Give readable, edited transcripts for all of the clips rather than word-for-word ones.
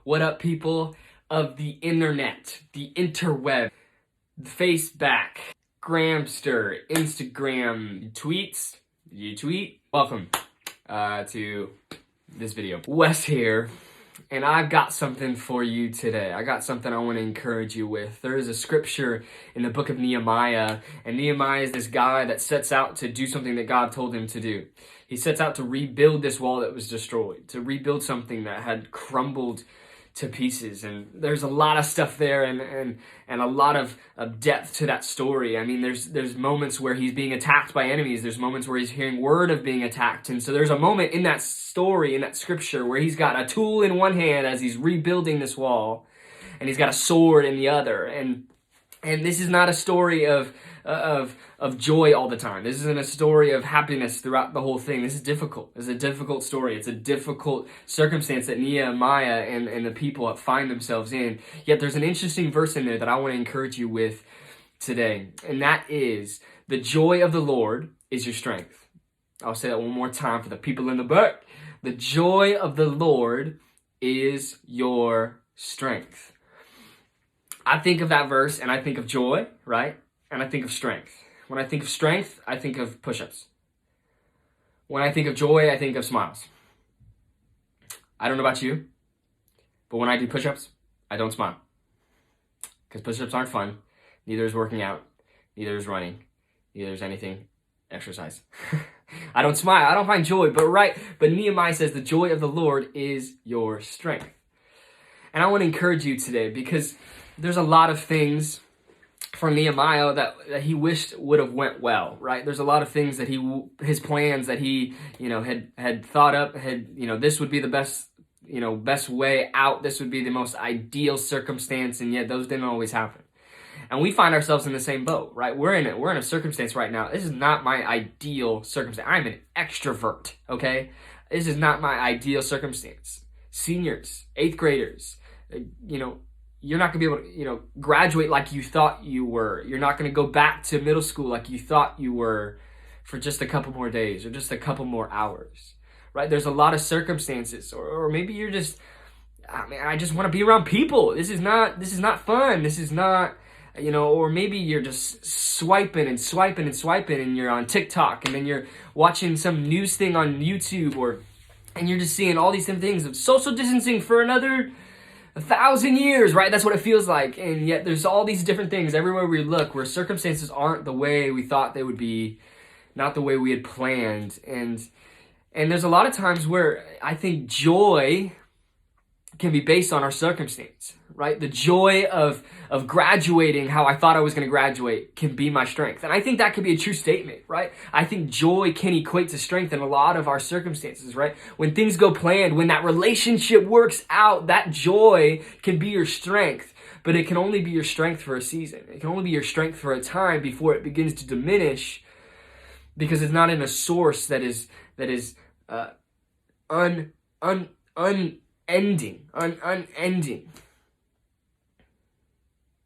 What up, people of the internet, the interweb, Faceback, Gramster, Instagram, tweets? You tweet? Welcome to this video. Wes here, and I've got something for you today. I got something I want to encourage you with. There is a scripture in the book of Nehemiah, and Nehemiah is this guy that sets out to do something that God told him to do. He sets out to rebuild this wall that was destroyed, to rebuild something that had crumbled to pieces. And there's a lot of stuff there and a lot of depth to that story. I mean, there's moments where he's being attacked by enemies. There's moments where he's hearing word of being attacked. And so there's a moment in that story, in that scripture, where he's got a tool in one hand as he's rebuilding this wall, and he's got a sword in the other. And this is not a story of joy all the time. This isn't a story of happiness throughout the whole thing. This is difficult. It's a difficult story. It's a difficult circumstance that Nehemiah and the people find themselves in. Yet there's an interesting verse in there that I want to encourage you with today. And that is, the joy of the Lord is your strength. I'll say that one more time for the people in the back. The joy of the Lord is your strength. I think of that verse and I think of joy, right? And I think of strength. When I think of strength, I think of push-ups. When I think of joy, I think of smiles. I don't know about you, but when I do push-ups, I don't smile. Because push-ups aren't fun. Neither is working out. Neither is running. Neither is anything exercise. I don't smile. I don't find joy. But Nehemiah says the joy of the Lord is your strength. And I want to encourage you today, because there's a lot of things for Nehemiah that he wished would have went well, right? There's a lot of things that his plans that he, had thought up, this would be the best way out. This would be the most ideal circumstance, and yet those didn't always happen. And we find ourselves in the same boat, right? We're in a circumstance right now. This is not my ideal circumstance. I'm an extrovert, okay? This is not my ideal circumstance. Seniors, 8th graders, you're not going to be able to, graduate like you thought you were. You're not going to go back to middle school like you thought you were for just a couple more days or just a couple more hours, right? There's a lot of circumstances, or maybe you're just, I just want to be around people. This is not fun. This is not, or maybe you're just swiping and you're on TikTok, and then you're watching some news thing on YouTube, and you're just seeing all these different things of social distancing for another 1,000 years, right? That's what it feels like. And yet there's all these different things everywhere we look where circumstances aren't the way we thought they would be, not the way we had planned. And there's a lot of times where I think joy can be based on our circumstance, right? The joy of graduating how I thought I was going to graduate can be my strength. And I think that could be a true statement, right? I think joy can equate to strength in a lot of our circumstances, right? When things go planned, when that relationship works out, that joy can be your strength. But it can only be your strength for a season. It can only be your strength for a time before it begins to diminish, because it's not in a source that is unending.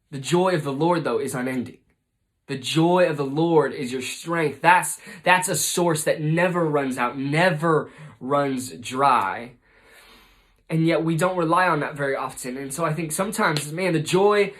The joy of the Lord, though, is unending. The joy of the Lord is your strength. That's a source that never runs out, never runs dry. And yet we don't rely on that very often. And so I think sometimes, the joy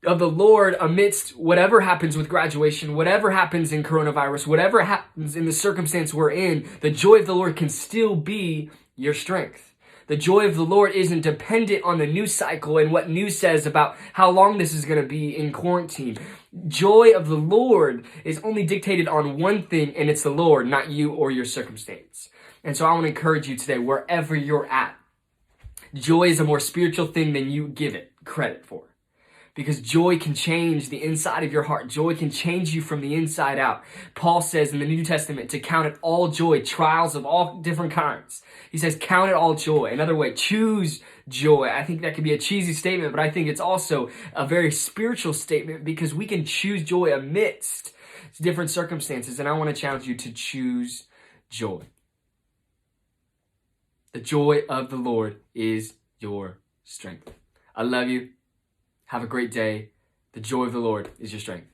of the Lord amidst whatever happens with graduation, whatever happens in coronavirus, whatever happens in the circumstance we're in, the joy of the Lord can still be your strength. The joy of the Lord isn't dependent on the news cycle and what news says about how long this is going to be in quarantine. Joy of the Lord is only dictated on one thing, and it's the Lord, not you or your circumstance. And so I want to encourage you today, wherever you're at, joy is a more spiritual thing than you give it credit for. Because joy can change the inside of your heart. Joy can change you from the inside out. Paul says in the New Testament to count it all joy, trials of all different kinds. He says, count it all joy. Another way, choose joy. I think that could be a cheesy statement, but I think it's also a very spiritual statement, because we can choose joy amidst different circumstances. And I want to challenge you to choose joy. The joy of the Lord is your strength. I love you. Have a great day. The joy of the Lord is your strength.